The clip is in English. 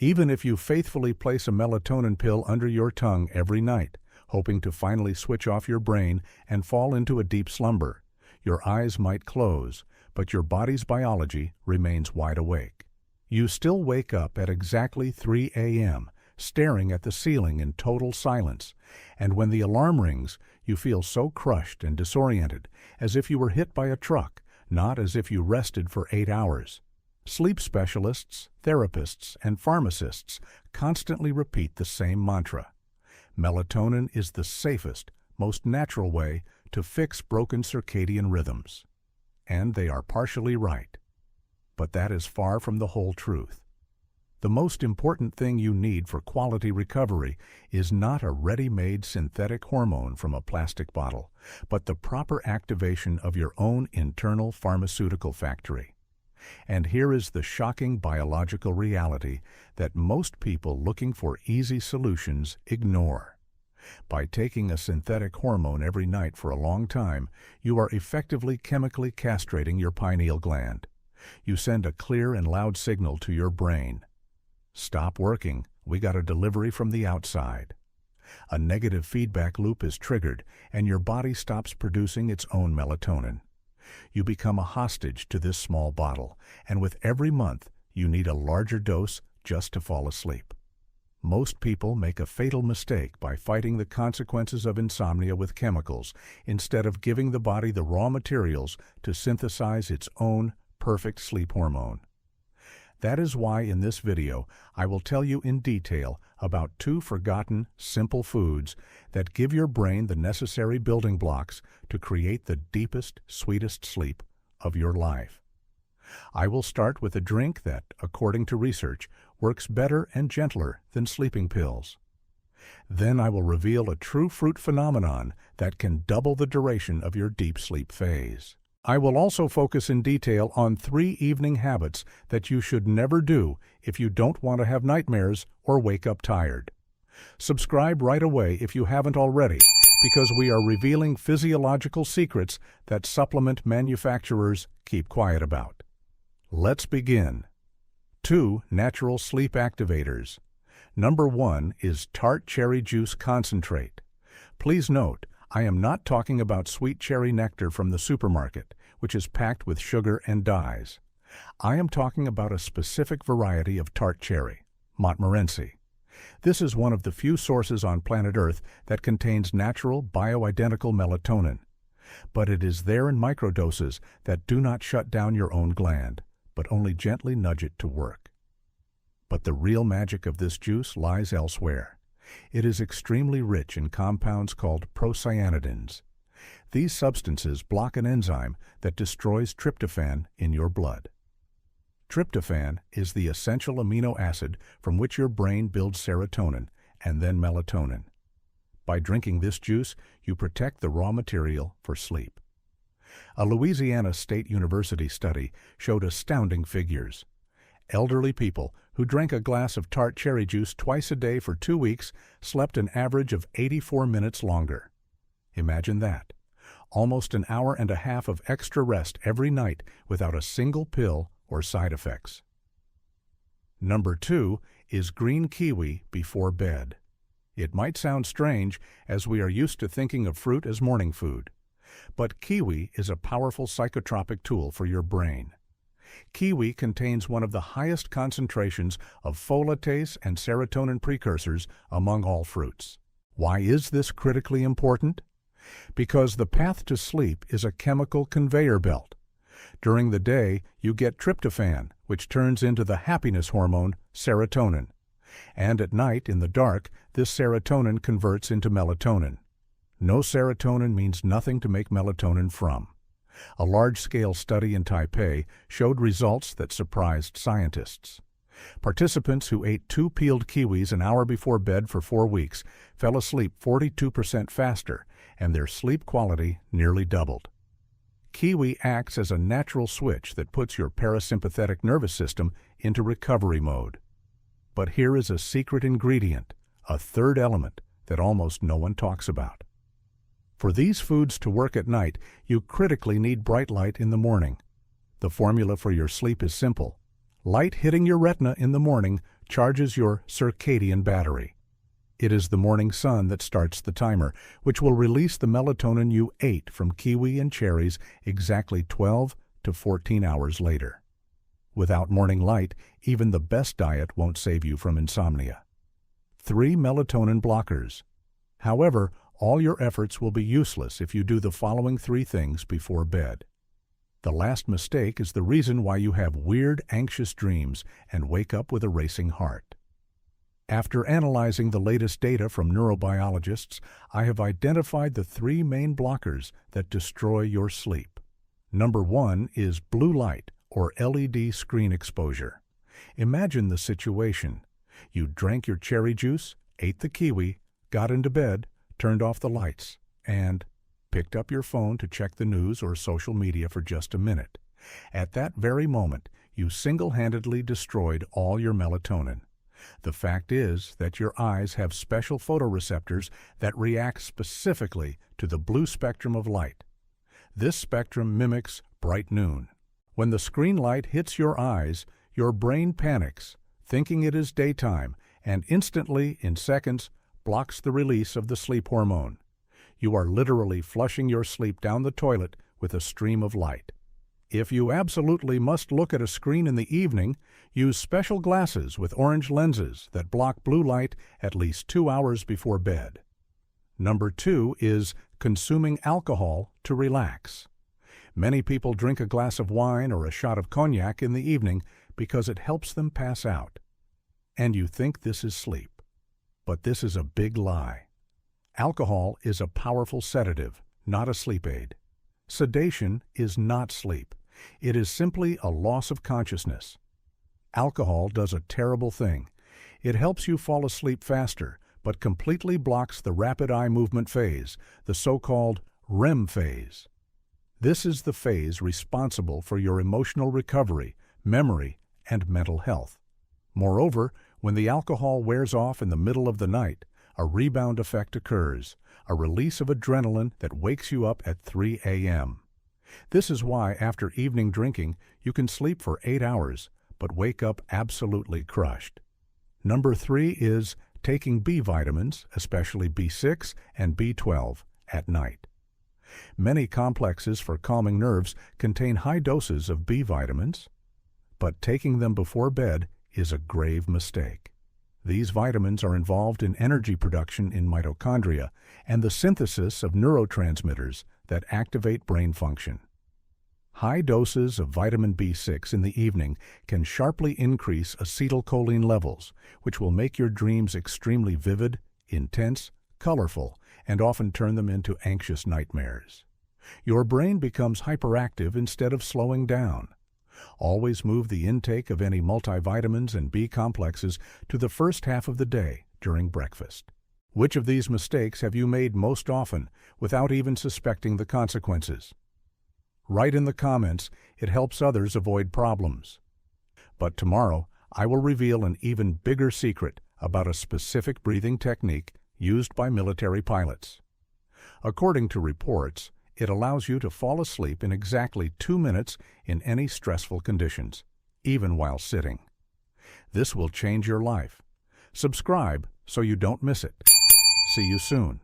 Even if you faithfully place a melatonin pill under your tongue every night, hoping to finally switch off your brain and fall into a deep slumber, your eyes might close, but your body's biology remains wide awake. You still wake up at exactly 3 a.m., staring at the ceiling in total silence, and when the alarm rings, you feel so crushed and disoriented, as if you were hit by a truck, not as if you rested for 8 hours. Sleep specialists, therapists, and pharmacists constantly repeat the same mantra. Melatonin is the safest, most natural way to fix broken circadian rhythms. And they are partially right. But that is far from the whole truth. The most important thing you need for quality recovery is not a ready-made synthetic hormone from a plastic bottle, but the proper activation of your own internal pharmaceutical factory. And here is the shocking biological reality that most people looking for easy solutions ignore. By taking a synthetic hormone every night for a long time, you are effectively chemically castrating your pineal gland. You send a clear and loud signal to your brain. Stop working, we got a delivery from the outside. A negative feedback loop is triggered, and your body stops producing its own melatonin. You become a hostage to this small bottle, and with every month, you need a larger dose just to fall asleep. Most people make a fatal mistake by fighting the consequences of insomnia with chemicals instead of giving the body the raw materials to synthesize its own perfect sleep hormone. That is why in this video I will tell you in detail about 2 forgotten, simple foods that give your brain the necessary building blocks to create the deepest, sweetest sleep of your life. I will start with a drink that, according to research, works better and gentler than sleeping pills. Then I will reveal a true fruit phenomenon that can double the duration of your deep sleep phase. I will also focus in detail on 3 evening habits that you should never do if you don't want to have nightmares or wake up tired. Subscribe right away if you haven't already, because we are revealing physiological secrets that supplement manufacturers keep quiet about. Let's begin. 2 natural sleep activators. Number 1 is tart cherry juice concentrate. Please note, I am not talking about sweet cherry nectar from the supermarket, which is packed with sugar and dyes. I am talking about a specific variety of tart cherry, Montmorency. This is one of the few sources on planet Earth that contains natural, bioidentical melatonin. But it is there in microdoses that do not shut down your own gland, but only gently nudge it to work. But the real magic of this juice lies elsewhere. It is extremely rich in compounds called procyanidins. These substances block an enzyme that destroys tryptophan in your blood. Tryptophan is the essential amino acid from which your brain builds serotonin and then melatonin. By drinking this juice, you protect the raw material for sleep. A Louisiana State University study showed astounding figures. Elderly people who drank a glass of tart cherry juice twice a day for 2 weeks slept an average of 84 minutes longer. Imagine that. Almost an hour and a half of extra rest every night without a single pill or side effects. Number 2 is green kiwi before bed. It might sound strange, as we are used to thinking of fruit as morning food. But kiwi is a powerful psychotropic tool for your brain. Kiwi contains one of the highest concentrations of folate and serotonin precursors among all fruits. Why is this critically important? Because the path to sleep is a chemical conveyor belt. During the day, you get tryptophan, which turns into the happiness hormone, serotonin. And at night, in the dark, this serotonin converts into melatonin. No serotonin means nothing to make melatonin from. A large-scale study in Taipei showed results that surprised scientists. Participants who ate 2 peeled kiwis an hour before bed for 4 weeks fell asleep 42% faster, and their sleep quality nearly doubled. Kiwi acts as a natural switch that puts your parasympathetic nervous system into recovery mode. But here is a secret ingredient, a third element that almost no one talks about. For these foods to work at night, you critically need bright light in the morning. The formula for your sleep is simple. Light hitting your retina in the morning charges your circadian battery. It is the morning sun that starts the timer, which will release the melatonin you ate from kiwi and cherries exactly 12 to 14 hours later. Without morning light, even the best diet won't save you from insomnia. 3 melatonin blockers. However, all your efforts will be useless if you do the following 3 things before bed. The last mistake is the reason why you have weird, anxious dreams and wake up with a racing heart. After analyzing the latest data from neurobiologists, I have identified the 3 main blockers that destroy your sleep. Number 1 is blue light, or LED screen exposure. Imagine the situation. You drank your cherry juice, ate the kiwi, got into bed, turned off the lights, and picked up your phone to check the news or social media for just a minute. At that very moment, you single-handedly destroyed all your melatonin. The fact is that your eyes have special photoreceptors that react specifically to the blue spectrum of light. This spectrum mimics bright noon. When the screen light hits your eyes, your brain panics, thinking it is daytime, and instantly, in seconds, blocks the release of the sleep hormone. You are literally flushing your sleep down the toilet with a stream of light. If you absolutely must look at a screen in the evening, use special glasses with orange lenses that block blue light at least 2 hours before bed. Number 2 is consuming alcohol to relax. Many people drink a glass of wine or a shot of cognac in the evening because it helps them pass out. And you think this is sleep. But this is a big lie. Alcohol is a powerful sedative, not a sleep aid. Sedation is not sleep. It is simply a loss of consciousness. Alcohol does a terrible thing. It helps you fall asleep faster, but completely blocks the rapid eye movement phase, the so-called REM phase. This is the phase responsible for your emotional recovery, memory, and mental health. Moreover, when the alcohol wears off in the middle of the night, a rebound effect occurs, a release of adrenaline that wakes you up at 3 a.m. This is why after evening drinking, you can sleep for 8 hours, but wake up absolutely crushed. Number 3 is taking B vitamins, especially B6 and B12, at night. Many complexes for calming nerves contain high doses of B vitamins, but taking them before bed is a grave mistake. These vitamins are involved in energy production in mitochondria and the synthesis of neurotransmitters that activate brain function. High doses of vitamin B6 in the evening can sharply increase acetylcholine levels, which will make your dreams extremely vivid, intense, colorful, and often turn them into anxious nightmares. Your brain becomes hyperactive instead of slowing down. Always move the intake of any multivitamins and B complexes to the first half of the day during breakfast. Which of these mistakes have you made most often without even suspecting the consequences? Write in the comments. It helps others avoid problems. But tomorrow, I will reveal an even bigger secret about a specific breathing technique used by military pilots. According to reports, it allows you to fall asleep in exactly 2 minutes in any stressful conditions, even while sitting. This will change your life. Subscribe so you don't miss it. See you soon.